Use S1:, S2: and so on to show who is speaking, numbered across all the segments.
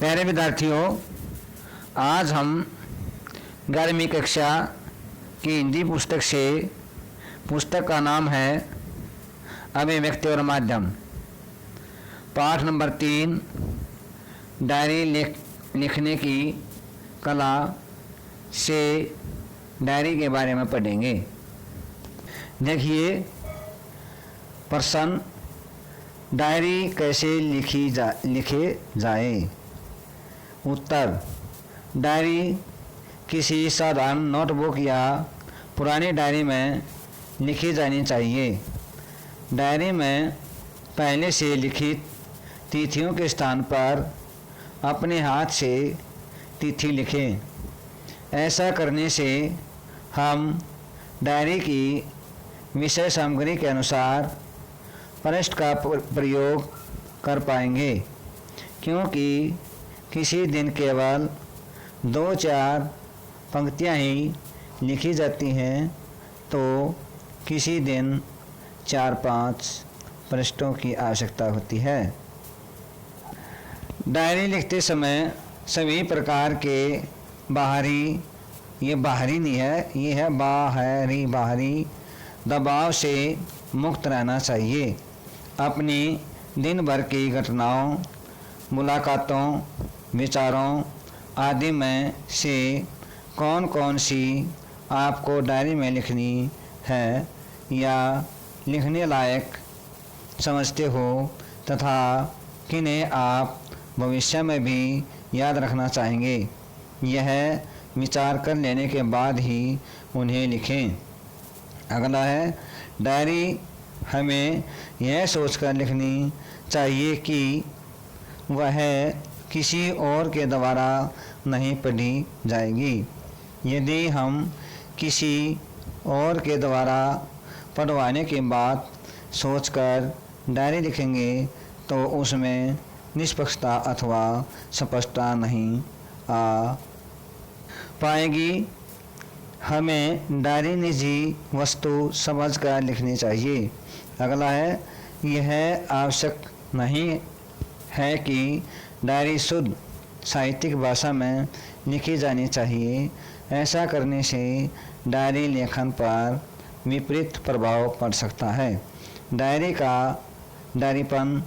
S1: प्यारे विद्यार्थियों, आज हम 11वीं कक्षा की हिंदी पुस्तक से पुस्तक का नाम है अभिव्यक्ति और माध्यम। पाठ नंबर 3 डायरी लिखने की कला से डायरी के बारे में पढ़ेंगे। देखिए प्रश्न, डायरी कैसे लिखे जाए। उत्तर, डायरी किसी साधारण नोटबुक या पुरानी डायरी में लिखी जानी चाहिए। डायरी में पहले से लिखित तिथियों के स्थान पर अपने हाथ से तिथि लिखें। ऐसा करने से हम डायरी की विषय सामग्री के अनुसार पृष्ठ का प्रयोग कर पाएंगे, क्योंकि किसी दिन केवल 2-4 पंक्तियाँ ही लिखी जाती हैं तो किसी दिन 4-5 पृष्ठों की आवश्यकता होती है। डायरी लिखते समय सभी प्रकार के बाहरी, ये बाहरी नहीं है, ये है बाहरी दबाव से मुक्त रहना चाहिए। अपनी दिन भर की घटनाओं, मुलाकातों, विचारों आदि में से कौन कौन सी आपको डायरी में लिखनी है या लिखने लायक समझते हो तथा किन्हें आप भविष्य में भी याद रखना चाहेंगे, यह विचार कर लेने के बाद ही उन्हें लिखें। अगला है, डायरी हमें यह सोचकर लिखनी चाहिए कि वह किसी और के द्वारा नहीं पढ़ी जाएगी। यदि हम किसी और के द्वारा पढ़वाने की बात सोचकर डायरी लिखेंगे तो उसमें निष्पक्षता अथवा स्पष्टता नहीं आ पाएगी। हमें डायरी निजी वस्तु समझकर लिखनी चाहिए। अगला है, यह आवश्यक नहीं है कि डायरी शुद्ध साहित्यिक भाषा में लिखी जानी चाहिए। ऐसा करने से डायरी लेखन पर विपरीत प्रभाव पड़ सकता है। डायरी का डायरीपन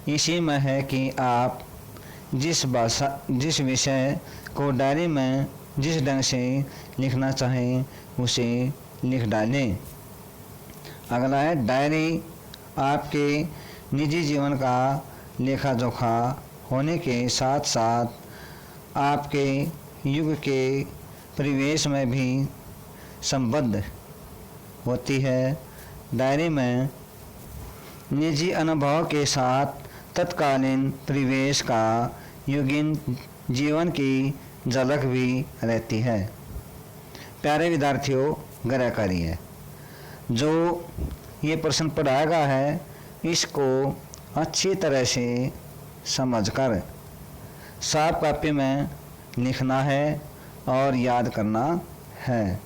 S1: इसी में है कि आप जिस विषय को डायरी में जिस ढंग से लिखना चाहें उसे लिख डालें। अगला है, डायरी आपके निजी जीवन का लेखा जोखा होने के साथ साथ आपके युग के परिवेश में भी संबद्ध होती है। डायरी में निजी अनुभव के साथ तत्कालीन परिवेश का युगीन जीवन की झलक भी रहती है। प्यारे विद्यार्थियों, गौर करिए, जो ये प्रश्न पढ़ाया गया है इसको अच्छी तरह से समझकर साफ कॉपी में लिखना है और याद करना है।